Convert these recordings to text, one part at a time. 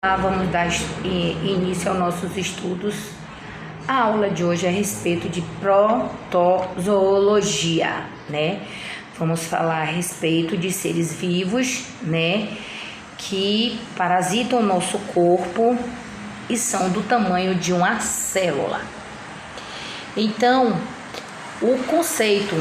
Vamos dar início aos nossos estudos. A aula de hoje é a respeito de protozoologia, né? Vamos falar a respeito de seres vivos, né? Que parasitam o nosso corpo e são do tamanho de uma célula. Então, o conceito,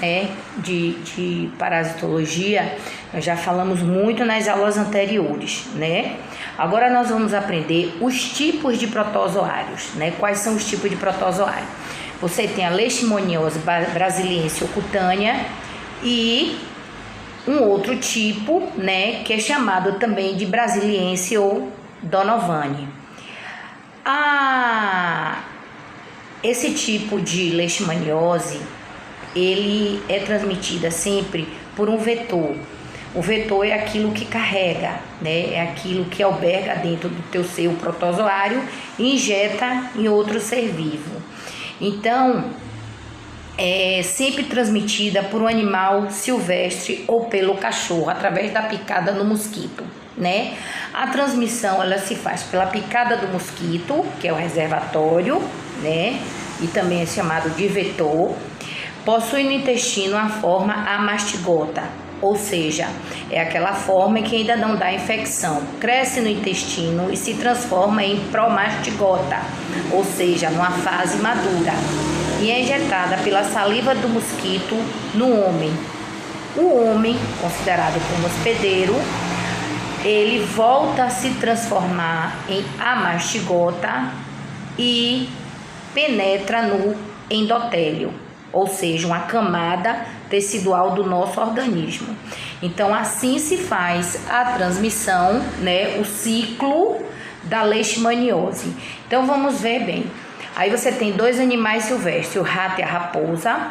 né, de parasitologia, nós já falamos muito nas aulas anteriores, né? Agora nós vamos aprender os tipos de protozoários, né? Quais são os tipos de protozoário? Você tem a leishmaniose brasiliense ou cutânea e um outro tipo, né, que é chamado também de brasiliense ou donovani. Esse tipo de leishmaniose, ele é transmitida sempre por um vetor. O vetor é aquilo que carrega, né? É aquilo que alberga dentro do teu ser o protozoário e injeta em outro ser vivo. Então, é sempre transmitida por um animal silvestre ou pelo cachorro, através da picada no mosquito, né? A transmissão, ela se faz pela picada do mosquito, que é o reservatório, né? E também é chamado de vetor. Possui no intestino a forma amastigota, ou seja, é aquela forma que ainda não dá infecção. Cresce no intestino e se transforma em promastigota, ou seja, numa fase madura, e é injetada pela saliva do mosquito no homem. O homem, considerado como hospedeiro, ele volta a se transformar em amastigota e penetra no endotélio, ou seja, uma camada tecidual do nosso organismo. Então, assim se faz a transmissão, né, o ciclo da leishmaniose. Então, vamos ver bem. Aí você tem dois animais silvestres, o rato e a raposa,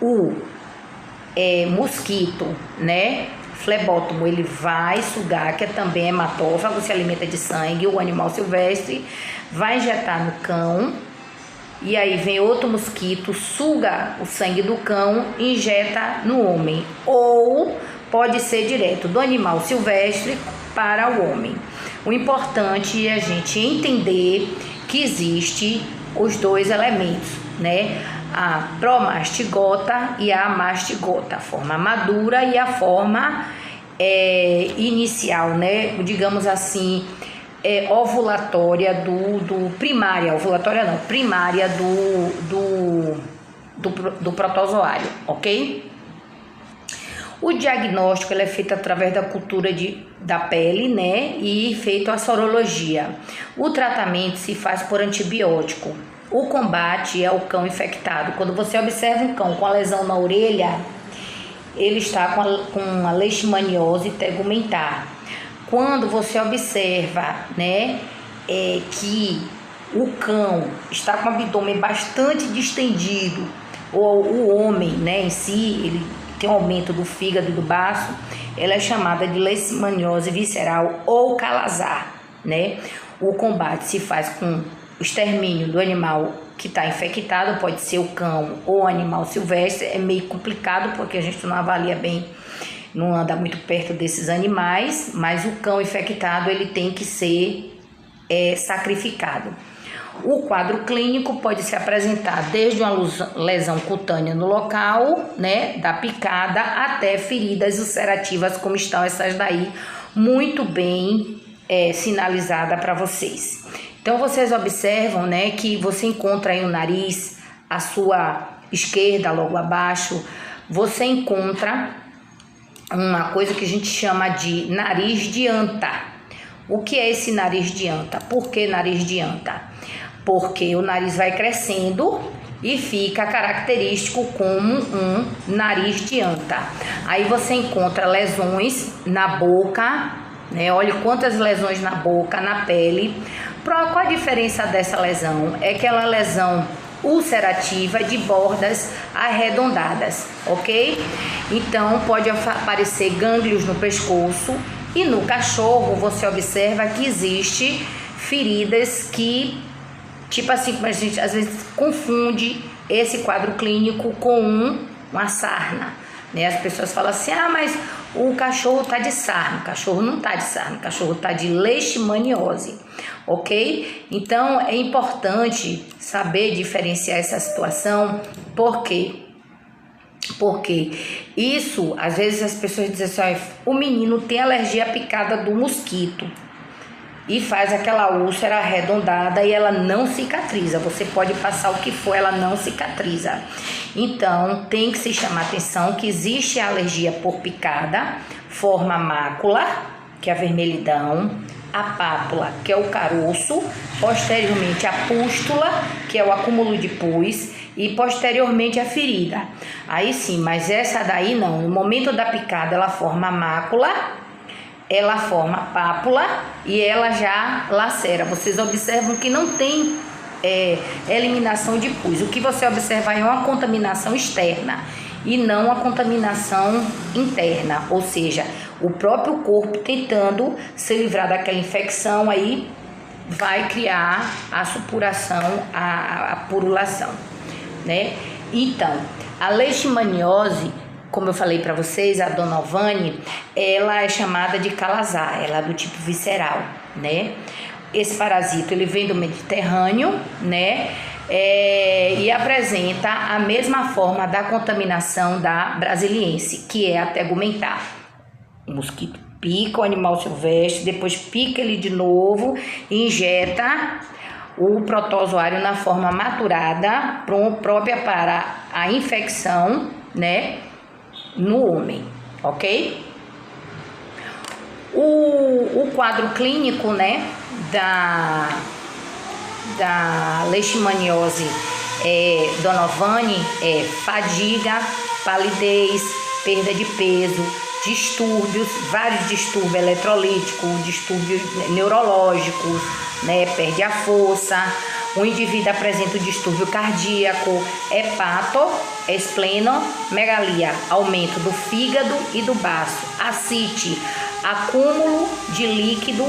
o mosquito, né, flebótomo, ele vai sugar, que é também hematófago, se alimenta de sangue. O animal silvestre vai injetar no cão, e aí vem outro mosquito, suga o sangue do cão e injeta no homem. Ou pode ser direto do animal silvestre para o homem. O importante é a gente entender que existe os dois elementos, né? A promastigota e a mastigota, a forma madura e a forma inicial, né? Digamos assim, ovulatória primária do protozoário, ok? O diagnóstico ele é feito através da cultura da pele, né? E feito a sorologia. O tratamento se faz por antibiótico. O combate é o cão infectado. Quando você observa um cão com a lesão na orelha, ele está com a leishmaniose tegumentar. Quando você observa, né, que o cão está com o abdômen bastante distendido, ou o homem, né, em si, ele tem um aumento do fígado e do baço, ela é chamada de leishmaniose visceral ou calazar, né? O combate se faz com o extermínio do animal que está infectado, pode ser o cão ou o animal silvestre. É meio complicado porque a gente não avalia bem, não anda muito perto desses animais, mas o cão infectado ele tem que ser sacrificado. O quadro clínico pode se apresentar desde uma lesão cutânea no local, né, da picada, até feridas ulcerativas, como estão essas daí, muito bem sinalizada para vocês. Então vocês observam, né, que você encontra aí o nariz, à sua esquerda, logo abaixo, você encontra uma coisa que a gente chama de nariz de anta. O que é esse nariz de anta? Por que nariz de anta? Porque o nariz vai crescendo e fica característico como um nariz de anta. Aí você encontra lesões na boca, né? Olha quantas lesões na boca, na pele. Qual a diferença dessa lesão? É aquela lesão ulcerativa de bordas arredondadas, ok? Então pode aparecer gânglios no pescoço, e no cachorro você observa que existe feridas que, tipo assim, como a gente às vezes confunde esse quadro clínico com uma sarna, né? As pessoas falam assim, mas o cachorro tá de sarna. O cachorro não tá de sarna, o cachorro tá de leishmaniose, ok? Então é importante saber diferenciar essa situação. Por quê? Porque isso, às vezes as pessoas dizem assim, o menino tem alergia à picada do mosquito e faz aquela úlcera arredondada e ela não cicatriza. Você pode passar o que for, ela não cicatriza. Então, tem que se chamar atenção que existe a alergia por picada, forma mácula, que é a vermelhidão, a pápula, que é o caroço, posteriormente a pústula, que é o acúmulo de pus, e posteriormente a ferida. Aí sim, mas essa daí não. No momento da picada ela forma mácula, ela forma pápula e ela já lacera. Vocês observam que não tem eliminação de pus. O que você observa é uma contaminação externa e não a contaminação interna, ou seja, o próprio corpo tentando se livrar daquela infecção, aí vai criar a supuração, a purulação, né? Então, a leishmaniose, como eu falei para vocês, a Dona Vani, ela é chamada de calazar, ela é do tipo visceral, né? Esse parasito, ele vem do Mediterrâneo, né? E apresenta a mesma forma da contaminação da brasiliense, que é a tegumentar. O mosquito pica o animal silvestre, depois pica ele de novo e injeta o protozoário na forma maturada, própria para a infecção, né, no homem, ok? O quadro clínico, né, da leishmaniose Dona Vani é fadiga, palidez, perda de peso, distúrbios, vários distúrbios eletrolíticos, distúrbios neurológicos, né, perde a força. O indivíduo apresenta o distúrbio cardíaco, esplenomegalia, aumento do fígado e do baço, ascite, acúmulo de líquido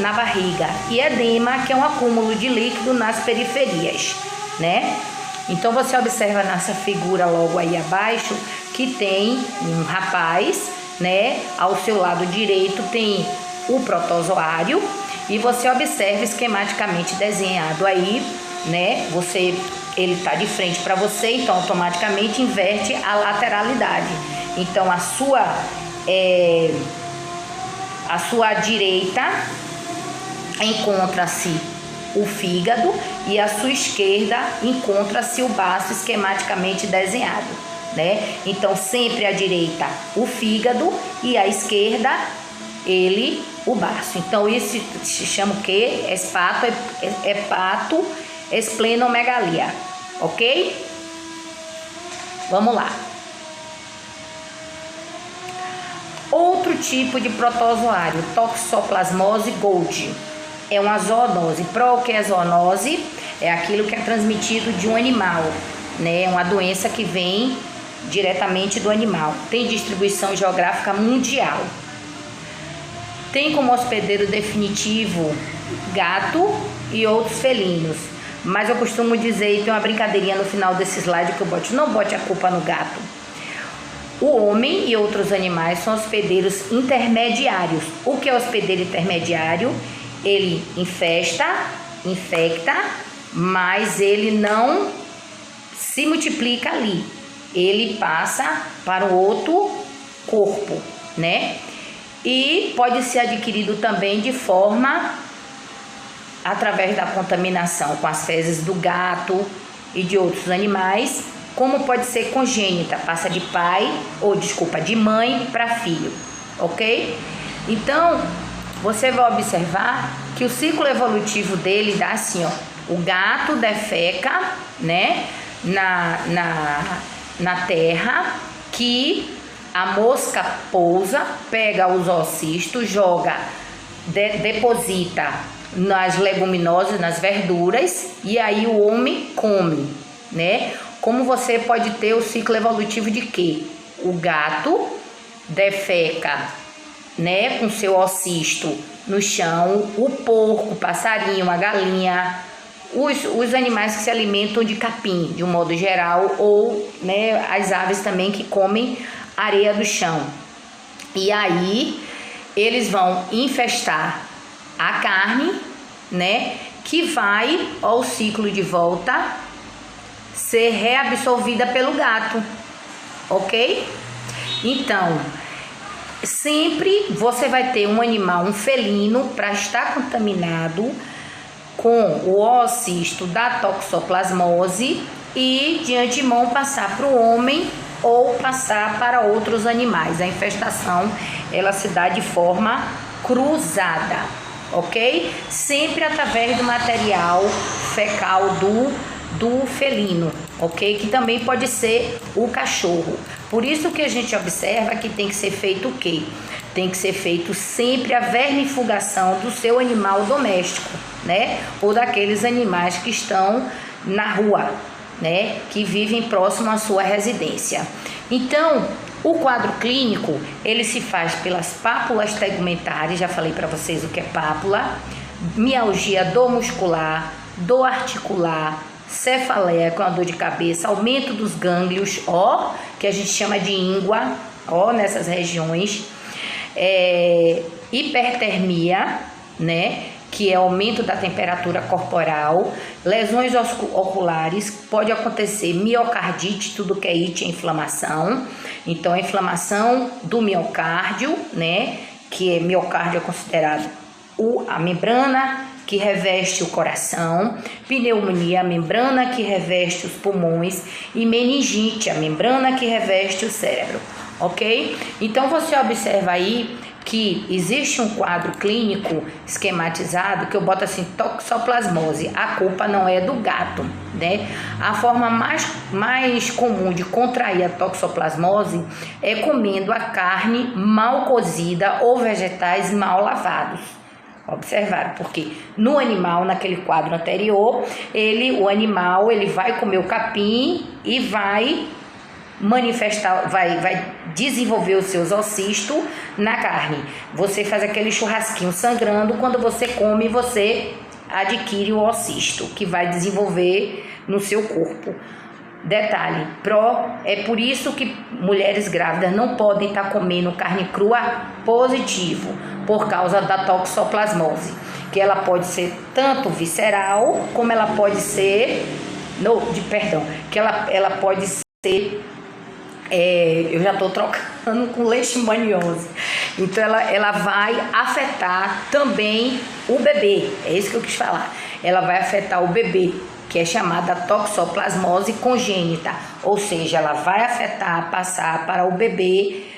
na barriga, e edema, que é um acúmulo de líquido nas periferias, né? Então você observa nessa figura logo aí abaixo que tem um rapaz, né? Ao seu lado direito tem o protozoário e você observa esquematicamente desenhado aí, né? Ele tá de frente para você, então automaticamente inverte a lateralidade. Então a sua direita encontra-se o fígado e a sua esquerda encontra-se o baço esquematicamente desenhado, né? Então sempre à direita o fígado e à esquerda o baço. Então isso se chama o quê? Hepatoesplenomegalia, ok? Vamos lá. Outro tipo de protozoário, Toxoplasmose Gold, é uma zoonose. O que é zoonose? É aquilo que é transmitido de um animal, né? Uma doença que vem diretamente do animal. Tem distribuição geográfica mundial. Tem como hospedeiro definitivo gato e outros felinos. Mas eu costumo dizer, e tem uma brincadeirinha no final desse slide que eu boto, não bote a culpa no gato. O homem e outros animais são hospedeiros intermediários. O que é hospedeiro intermediário? Ele infecta, mas ele não se multiplica ali. Ele passa para o outro corpo, né? E pode ser adquirido também de forma através da contaminação com as fezes do gato e de outros animais, como pode ser congênita, passa de de mãe para filho, ok? Então, você vai observar que o ciclo evolutivo dele dá assim, ó, o gato defeca, né, na terra, que a mosca pousa, pega os oocistos, joga, deposita nas leguminosas, nas verduras, e aí o homem come, né? Como você pode ter o ciclo evolutivo de quê? O gato defeca, né, com seu oocisto no chão, o porco, o passarinho, a galinha, os animais que se alimentam de capim, de um modo geral, ou, né, as aves também que comem areia do chão. E aí eles vão infestar a carne, né? Que vai ao ciclo de volta ser reabsorvida pelo gato, ok? Então, sempre você vai ter um animal, um felino, para estar contaminado com o oocisto da toxoplasmose e de antemão passar para o homem ou passar para outros animais. A infestação, ela se dá de forma cruzada, ok? Sempre através do material fecal do felino, ok? Que também pode ser o cachorro. Por isso que a gente observa que tem que ser feito o quê? Tem que ser feito sempre a vermifugação do seu animal doméstico, né? Ou daqueles animais que estão na rua, né? Que vivem próximo à sua residência. Então, o quadro clínico, ele se faz pelas pápulas tegumentares, já falei para vocês o que é pápula, mialgia dor muscular, dor articular, cefaleia com a dor de cabeça, aumento dos gânglios, ó, que a gente chama de íngua, ó, nessas regiões, hipertermia, né, que é aumento da temperatura corporal, lesões oculares, pode acontecer miocardite, tudo que é it é inflamação, então a inflamação do miocárdio, né, que miocárdio é considerado a membrana que reveste o coração, pneumonia, a membrana que reveste os pulmões, e meningite, a membrana que reveste o cérebro, ok? Então você observa aí que existe um quadro clínico esquematizado que eu boto assim, toxoplasmose. A culpa não é do gato, né? A forma mais comum de contrair a toxoplasmose é comendo a carne mal cozida ou vegetais mal lavados. Observaram? Porque no animal, naquele quadro anterior, o animal vai comer o capim e vai manifestar, vai desenvolver os seus oocitos na carne. Você faz aquele churrasquinho sangrando, quando você come, você adquire o oocisto, que vai desenvolver no seu corpo. Detalhe, é por isso que mulheres grávidas não podem estar comendo carne crua positivo, por causa da toxoplasmose, que ela pode ser tanto visceral, como ela pode ser, que ela pode ser, eu já estou trocando com leishmaniose, então ela vai afetar também o bebê, é isso que eu quis falar, ela vai afetar o bebê, que é chamada toxoplasmose congênita, ou seja, ela vai passar para o bebê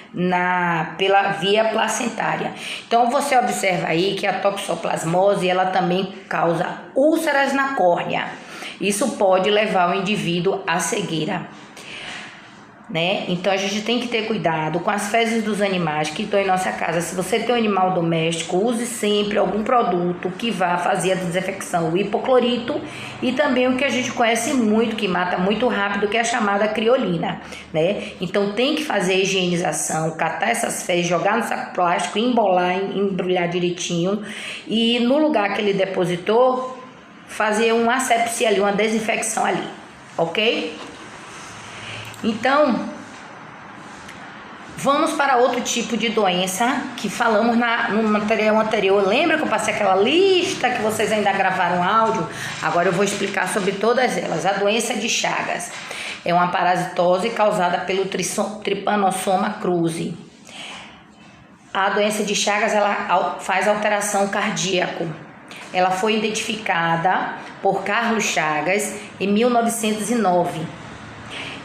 pela via placentária. Então você observa aí que a toxoplasmose, ela também causa úlceras na córnea. Isso pode levar o indivíduo à cegueira, né? Então a gente tem que ter cuidado com as fezes dos animais que estão em nossa casa. Se você tem um animal doméstico, use sempre algum produto que vá fazer a desinfecção, o hipoclorito, e também o que a gente conhece muito, que mata muito rápido, que é a chamada criolina, né? Então tem que fazer a higienização, catar essas fezes, jogar no saco plástico, embolar, embrulhar direitinho, e no lugar que ele depositou, fazer uma asepsia ali, uma desinfecção ali, ok? Então, vamos para outro tipo de doença que falamos no material anterior. Lembra que eu passei aquela lista que vocês ainda gravaram áudio? Agora eu vou explicar sobre todas elas. A doença de Chagas é uma parasitose causada pelo Trypanosoma cruzi. A doença de Chagas, ela faz alteração cardíaca. Ela foi identificada por Carlos Chagas em 1909.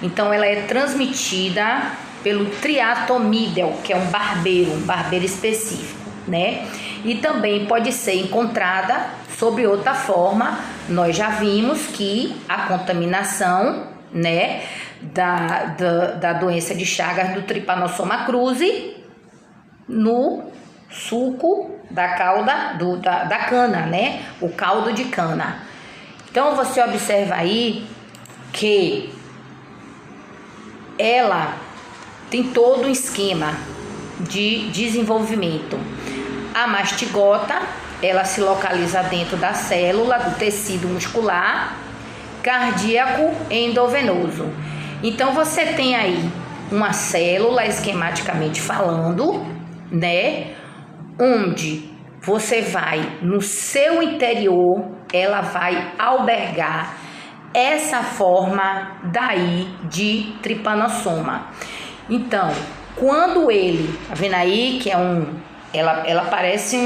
Então, ela é transmitida pelo triatomídeo, que é um barbeiro específico, né? E também pode ser encontrada sob outra forma. Nós já vimos que a contaminação, né, da doença de Chagas do Trypanosoma cruzi no suco da cauda da cana, né? O caldo de cana. Então, você observa aí que ela tem todo um esquema de desenvolvimento. A mastigota, ela se localiza dentro da célula do tecido muscular, cardíaco e endovenoso. Então você tem aí uma célula, esquematicamente falando, né? Onde você vai, no seu interior, ela vai albergar essa forma daí de trypanosoma. Então, quando ele, tá vendo aí que é ela parece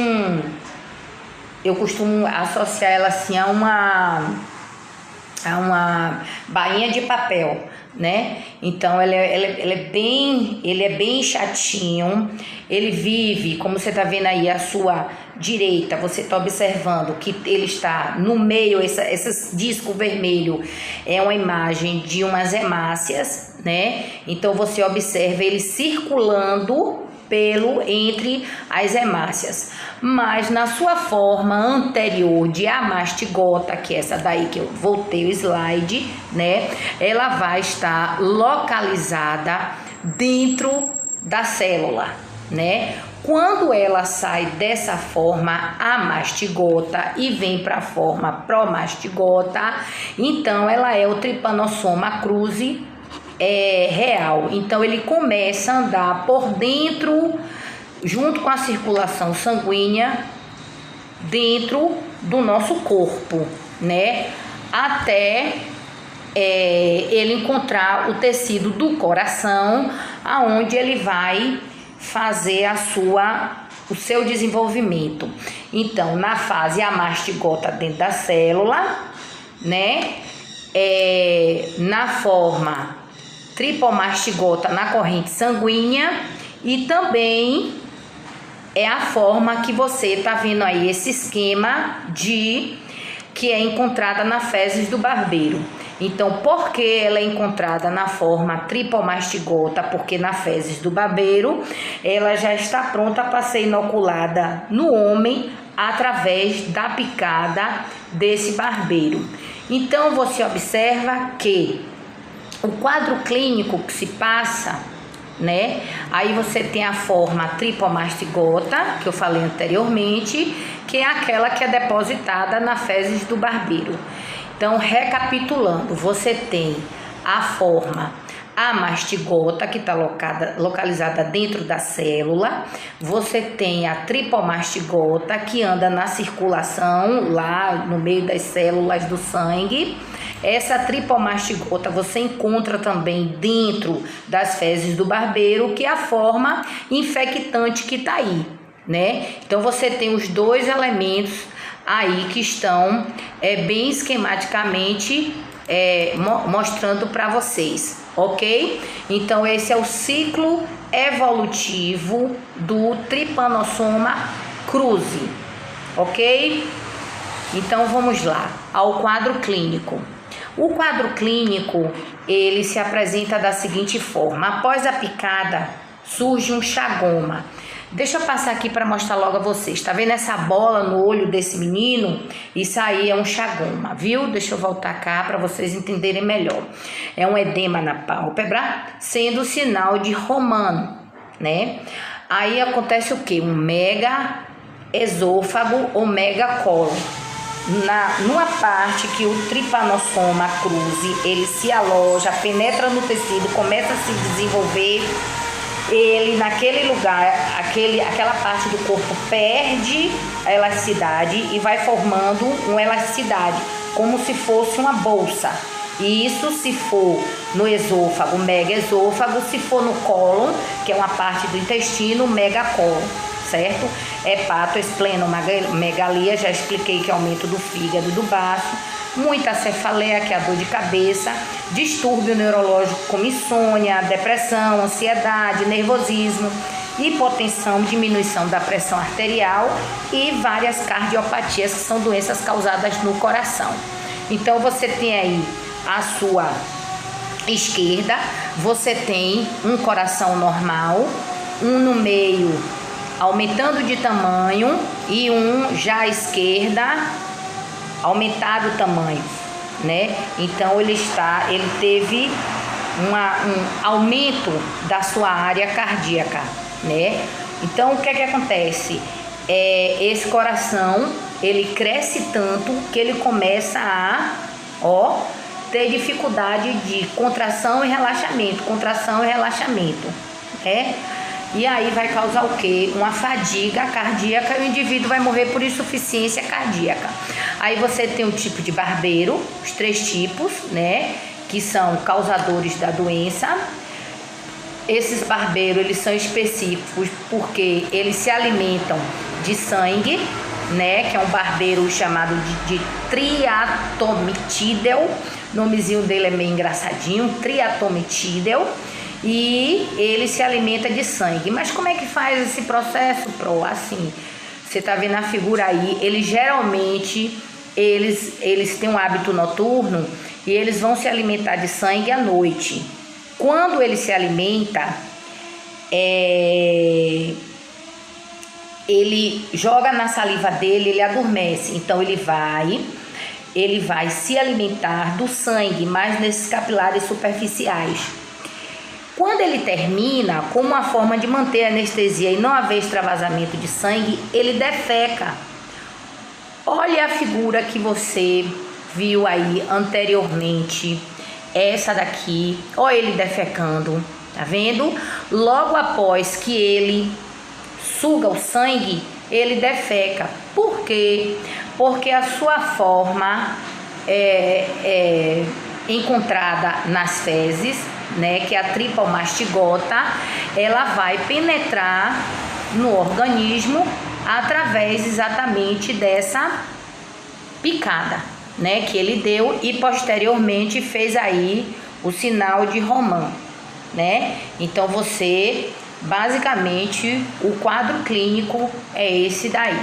eu costumo associar ela assim a uma bainha de papel, né? Então ele é bem chatinho. Ele vive, como você tá vendo aí à sua direita, você tá observando que ele está no meio, esse disco vermelho é uma imagem de umas hemácias, né? Então você observa ele circulando entre as hemácias, mas na sua forma anterior de amastigota, que é essa daí que eu voltei o slide, né? Ela vai estar localizada dentro da célula, né? Quando ela sai dessa forma amastigota e vem para a forma promastigota, então ela é o trypanosoma cruzi real. Então ele começa a andar por dentro, junto com a circulação sanguínea, dentro do nosso corpo, né? Até ele encontrar o tecido do coração, aonde ele vai fazer o seu desenvolvimento. Então, na fase amastigota dentro da célula, né? Na forma tripomastigota na corrente sanguínea, e também é a forma que você está vendo aí, esse esquema que é encontrada na fezes do barbeiro. Então, por que ela é encontrada na forma tripomastigota? Porque na fezes do barbeiro ela já está pronta para ser inoculada no homem através da picada desse barbeiro. Então, você observa que o quadro clínico que se passa, né? Aí você tem a forma tripomastigota, que eu falei anteriormente, que é aquela que é depositada na fezes do barbeiro. Então, recapitulando, você tem a forma amastigota, que está localizada dentro da célula. Você tem a tripomastigota, que anda na circulação, lá no meio das células do sangue. Essa tripomastigota você encontra também dentro das fezes do barbeiro, que é a forma infectante que está aí, né? Então você tem os dois elementos aí que estão bem esquematicamente mostrando para vocês, ok? Então esse é o ciclo evolutivo do trypanosoma cruzi, ok? Então vamos lá ao quadro clínico. O quadro clínico, ele se apresenta da seguinte forma: após a picada, surge um chagoma. Deixa eu passar aqui para mostrar logo a vocês. Tá vendo essa bola no olho desse menino? Isso aí é um chagoma, viu? Deixa eu voltar cá para vocês entenderem melhor. É um edema na pálpebra, sendo sinal de Romano, né? Aí acontece o quê? Um mega esôfago ou mega cólon. Numa parte que o trypanosoma cruzi, ele se aloja, penetra no tecido, começa a se desenvolver, ele naquele lugar, aquela parte do corpo perde a elasticidade e vai formando uma elasticidade, como se fosse uma bolsa. E isso se for no esôfago, megaesôfago, se for no cólon, que é uma parte do intestino, megacólon, certo? Hepatoesplenomegalia, já expliquei que é aumento do fígado e do baço, muita cefaleia, que é a dor de cabeça, distúrbio neurológico como insônia, depressão, ansiedade, nervosismo, hipotensão, diminuição da pressão arterial e várias cardiopatias, que são doenças causadas no coração. Então você tem aí à sua esquerda, você tem um coração normal, um no meio aumentando de tamanho e um já à esquerda aumentado o tamanho, né? Então ele teve um aumento da sua área cardíaca, né? Então o que é que acontece? Esse coração, ele cresce tanto que ele começa a ter dificuldade de contração e relaxamento, né? E aí vai causar o quê? Uma fadiga cardíaca e o indivíduo vai morrer por insuficiência cardíaca. Aí você tem o tipo de barbeiro, os 3 tipos, né? Que são causadores da doença. Esses barbeiros, eles são específicos porque eles se alimentam de sangue, né? Que é um barbeiro chamado de triatomitidel. O nomezinho dele é meio engraçadinho, triatomitidel. E ele se alimenta de sangue. Mas como é que faz esse processo, Pro? Assim, você tá vendo a figura aí, eles geralmente, eles têm um hábito noturno e eles vão se alimentar de sangue à noite. Quando ele se alimenta, ele joga na saliva dele, ele adormece. Então ele vai se alimentar do sangue, mas nesses capilares superficiais. Quando ele termina, como uma forma de manter a anestesia e não haver extravasamento de sangue, ele defeca. Olha a figura que você viu aí anteriormente, essa daqui, olha ele defecando, tá vendo? Logo após que ele suga o sangue, ele defeca. Por quê? Porque a sua forma é encontrada nas fezes, né, que é a tripomastigota, ela vai penetrar no organismo através exatamente dessa picada, né, que ele deu e posteriormente fez aí o sinal de Roman, né? Então você, basicamente, o quadro clínico é esse daí.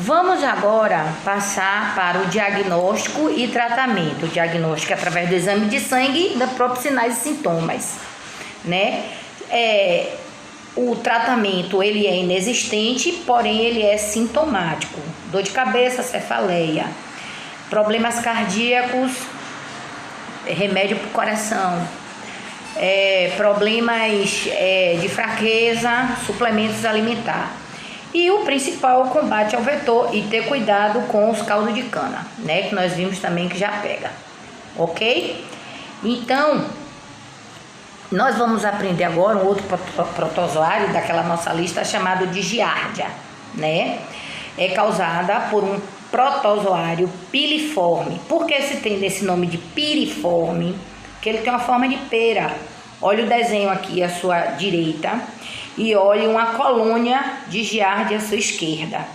Vamos agora passar para o diagnóstico e tratamento. O diagnóstico é através do exame de sangue e dos próprios sinais e sintomas, né? O tratamento, ele é inexistente, porém ele é sintomático. Dor de cabeça, cefaleia, problemas cardíacos, remédio para o coração, problemas de fraqueza, suplementos alimentares. E o principal é o combate ao vetor e ter cuidado com os caldos de cana, né? Que nós vimos também que já pega, ok? Então, nós vamos aprender agora um outro protozoário daquela nossa lista chamado de giardia, né? É causada por um protozoário piriforme. Por que se tem esse nome de piriforme? Porque ele tem uma forma de pera. Olha o desenho aqui à sua direita e olhe uma colônia de giardia à sua esquerda,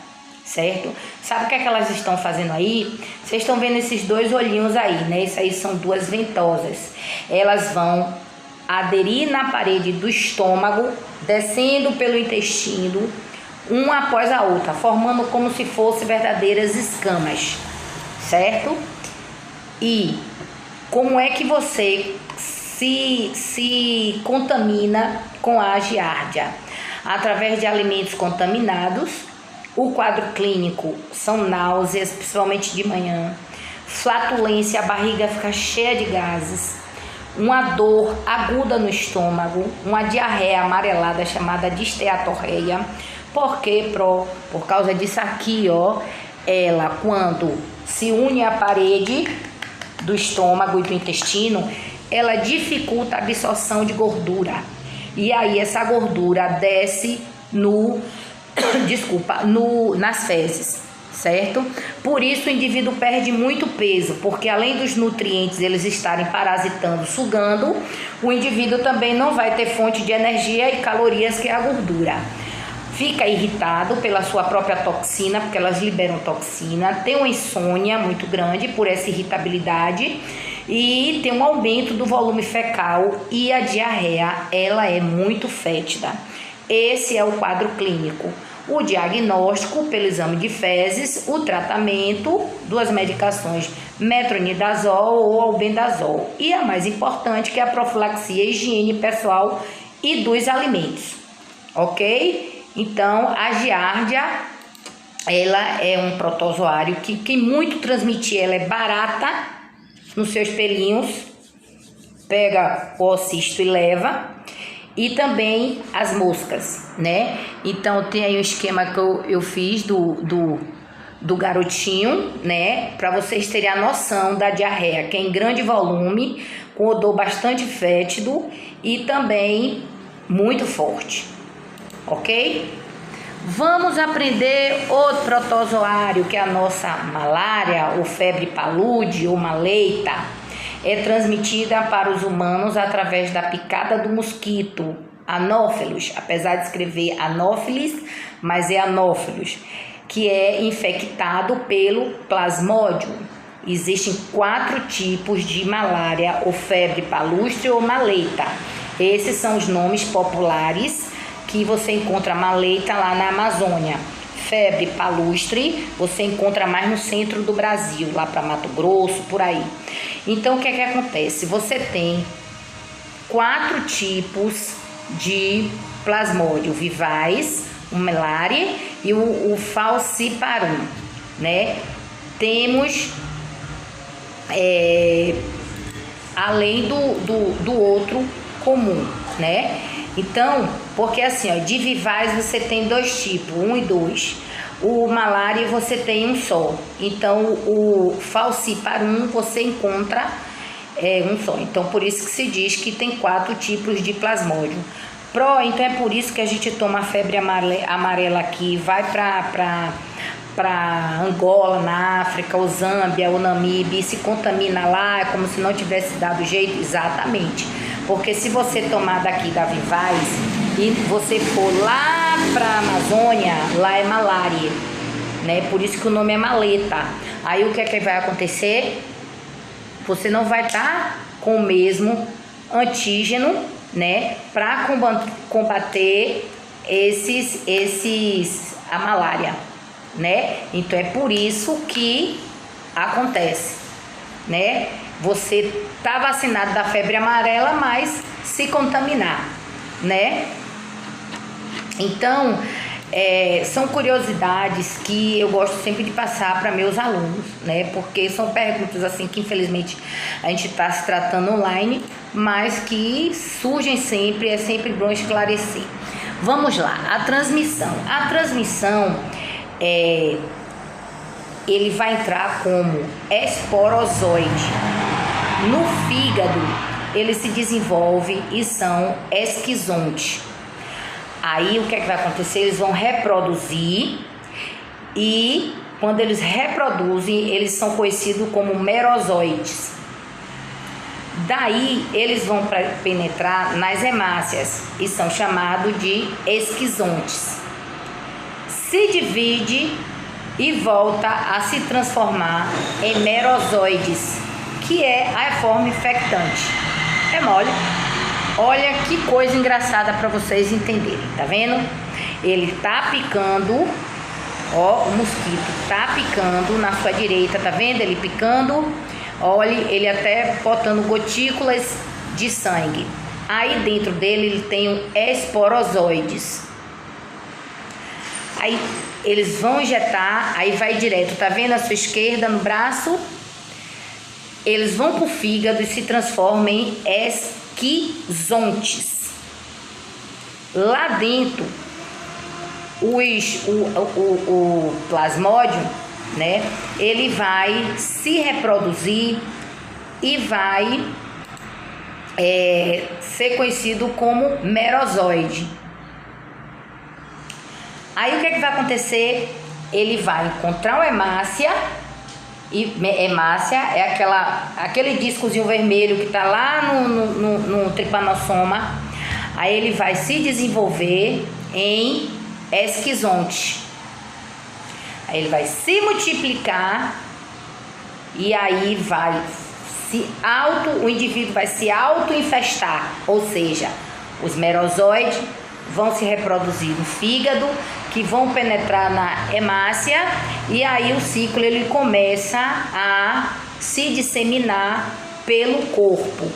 certo? Sabe o que é que elas estão fazendo aí? Vocês estão vendo esses 2 olhinhos aí, né? Isso aí são 2 ventosas. Elas vão aderir na parede do estômago, descendo pelo intestino, uma após a outra, formando como se fossem verdadeiras escamas, certo? E como é que você se contamina com a giardia? Através de alimentos contaminados. O quadro clínico são náuseas, principalmente de manhã, flatulência, a barriga fica cheia de gases, uma dor aguda no estômago, uma diarreia amarelada chamada disteatorreia. Por quê? Por causa disso aqui, ó, ela quando se une à parede do estômago e do intestino, ela dificulta a absorção de gordura. E aí essa gordura desce nas fezes, certo? Por isso o indivíduo perde muito peso, porque além dos nutrientes eles estarem parasitando, sugando, o indivíduo também não vai ter fonte de energia e calorias, que é a gordura. Fica irritado pela sua própria toxina, porque elas liberam toxina, tem uma insônia muito grande por essa irritabilidade e tem um aumento do volume fecal e a diarreia, ela é muito fétida. Esse é o quadro clínico. O diagnóstico pelo exame de fezes, o tratamento, 2 medicações, metronidazol ou albendazol. E a mais importante, que é a profilaxia, higiene pessoal e dos alimentos, ok? Então, a giardia, ela é um protozoário que quem muito transmitir, ela é barata nos seus pelinhos, pega o oocisto e leva. E também as moscas, né? Então tem aí um esquema que eu fiz do garotinho, né? Para vocês terem a noção da diarreia, que é em grande volume, com odor bastante fétido e também muito forte, ok? Vamos aprender outro protozoário, que é a nossa malária, ou febre palude, ou maleita. É transmitida para os humanos através da picada do mosquito Anopheles, apesar de escrever Anopheles, mas é Anopheles, que é infectado pelo plasmódio. Existem 4 tipos de malária, ou febre palustre ou maleita. Esses são os nomes populares que você encontra maleita lá na Amazônia. Febre palustre você encontra mais no centro do Brasil, lá para Mato Grosso, por aí. Então, o que é que acontece? Você tem 4 tipos de plasmódio: vivais, o malária e o falciparum, né? Temos, além do outro comum, né? Então, porque assim, ó, de vivais você tem 2 tipos, 1 e 2. O malária você tem um só. Então, o falciparum você encontra um só. Então, por isso que se diz que tem 4 tipos de plasmódio. Então é por isso que a gente toma a febre amarela aqui, vai para Angola, na África, ou Zâmbia, ou Namíbia, e se contamina lá, é como se não tivesse dado jeito. Exatamente. Porque se você tomar daqui da Vivaz e você for lá para a Amazônia, lá é malária, né? Por isso que o nome é maleta. Aí o que é que vai acontecer? Você não vai estar com o mesmo antígeno, né? Para combater a malária, né? Então é por isso que acontece, né? Você tá vacinado da febre amarela, mas se contaminar, né? Então, são curiosidades que eu gosto sempre de passar para meus alunos, né? Porque são perguntas assim que infelizmente a gente está se tratando online, mas que surgem sempre, é sempre bom esclarecer. Vamos lá, a transmissão. A transmissão ele vai entrar como esporozoide. No fígado, ele se desenvolve e são esquizontes. Aí, o que é que vai acontecer? Eles vão reproduzir e, quando eles reproduzem, eles são conhecidos como merozoides. Daí, eles vão penetrar nas hemácias e são chamados de esquizontes. Se divide e volta a se transformar em merozoides, que é a forma infectante. É mole. Olha que coisa engraçada para vocês entenderem, tá vendo? Ele tá picando, ó, o mosquito tá picando na sua direita, tá vendo? Ele picando, olha, ele até botando gotículas de sangue. Aí dentro dele ele tem esporozoides. Aí eles vão injetar, aí vai direto, tá vendo a sua esquerda no braço? Eles vão para o fígado e se transformam em esquizontes. Lá dentro, o plasmódio, né, ele vai se reproduzir e vai ser conhecido como merozoide. Aí o que é que vai acontecer? Ele vai encontrar uma hemácia. E hemácia é aquele discozinho vermelho que está lá no tripanossoma. Aí ele vai se desenvolver em esquizonte. Aí ele vai se multiplicar e aí o indivíduo vai se auto-infestar. Ou seja, os merozoides vão se reproduzir no fígado, que vão penetrar na hemácia, e aí o ciclo ele começa a se disseminar pelo corpo,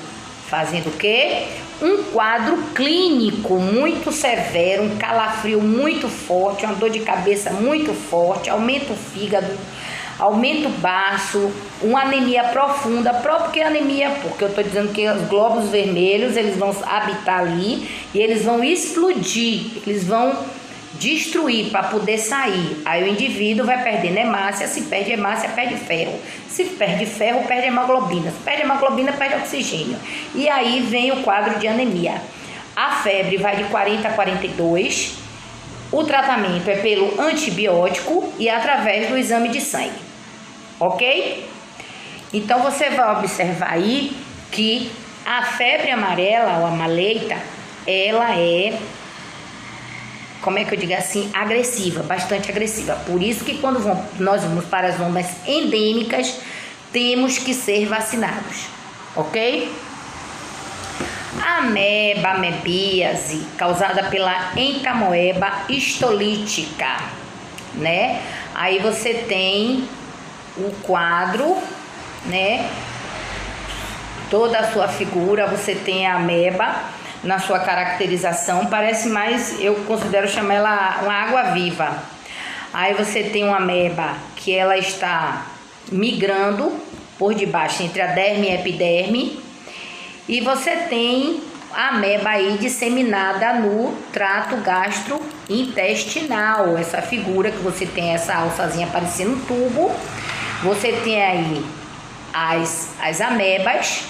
fazendo o quê? Um quadro clínico muito severo, um calafrio muito forte, uma dor de cabeça muito forte, aumenta o fígado, aumenta o baço, uma anemia profunda. Porque anemia? Porque eu estou dizendo que os glóbulos vermelhos eles vão habitar ali e eles vão explodir, eles vão destruir para poder sair. Aí o indivíduo vai perdendo hemácia. Se perde hemácia, perde ferro. Se perde ferro, perde hemoglobina. Se perde hemoglobina, perde oxigênio. E aí vem o quadro de anemia. A febre vai de 40 a 42. O tratamento é pelo antibiótico e através do exame de sangue, ok? Então você vai observar aí que a febre amarela ou a maleita, ela é, como é que eu digo assim, agressiva, bastante agressiva. Por isso que quando nós vamos para as zonas endêmicas, temos que ser vacinados, ok? A ameba, amebíase, causada pela entamoeba histolítica, né? Aí você tem o quadro, né? Toda a sua figura, você tem a ameba na sua caracterização, parece mais, eu considero chamar ela uma água viva. Aí você tem uma ameba que ela está migrando por debaixo entre a derme e a epiderme. E você tem a ameba aí disseminada no trato gastrointestinal. Essa figura que você tem, essa alçazinha parecendo um tubo. Você tem aí as amebas.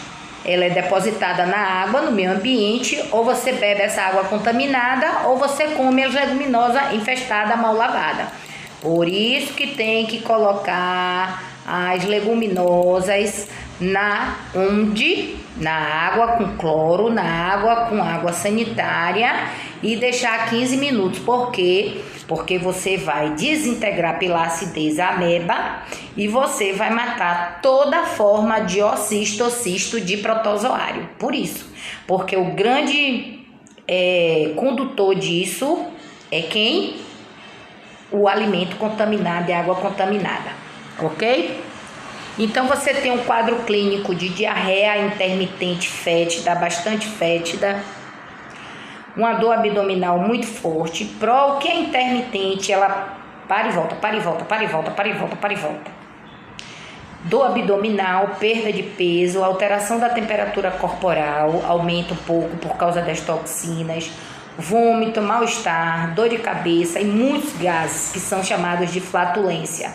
Ela é depositada na água, no meio ambiente. Ou você bebe essa água contaminada, ou você come a leguminosa infestada, mal lavada. Por isso que tem que colocar as leguminosas na água com cloro, na água com água sanitária e deixar 15 minutos. Por quê? Porque você vai desintegrar pela acidez a ameba e você vai matar toda forma de oocisto ou cisto de protozoário. Por isso, porque o grande condutor disso é quem? O alimento contaminado e água contaminada, ok? Então você tem um quadro clínico de diarreia intermitente fétida, bastante fétida, uma dor abdominal muito forte, o que é intermitente, ela para e volta, para e volta, para e volta, para e volta, para e volta. Dor abdominal, perda de peso, alteração da temperatura corporal, aumenta um pouco por causa das toxinas, vômito, mal-estar, dor de cabeça e muitos gases que são chamados de flatulência.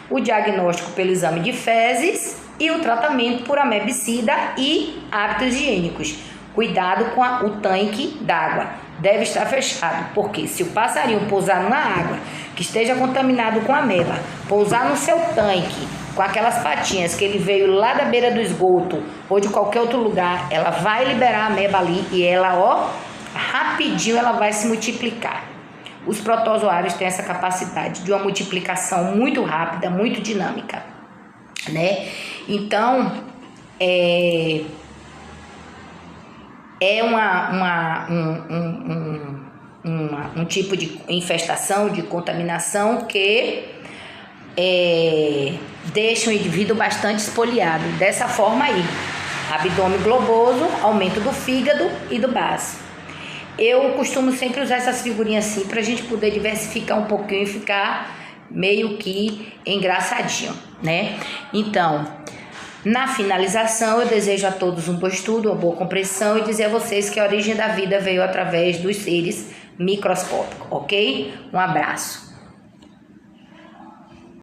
O diagnóstico pelo exame de fezes e o tratamento por amebicida e hábitos higiênicos. Cuidado com o tanque d'água, deve estar fechado, porque se o passarinho pousar numa água que esteja contaminado com ameba, pousar no seu tanque com aquelas patinhas que ele veio lá da beira do esgoto ou de qualquer outro lugar, ela vai liberar a ameba ali e ela, rapidinho ela vai se multiplicar. Os protozoários têm essa capacidade de uma multiplicação muito rápida, muito dinâmica, né? Então, é um tipo de infestação, de contaminação que deixa o indivíduo bastante espoliado. Dessa forma aí, abdômen globoso, aumento do fígado e do baço. Eu costumo sempre usar essas figurinhas assim pra gente poder diversificar um pouquinho e ficar meio que engraçadinho, né? Então, na finalização, eu desejo a todos um bom estudo, uma boa compreensão e dizer a vocês que a origem da vida veio através dos seres microscópicos, ok? Um abraço.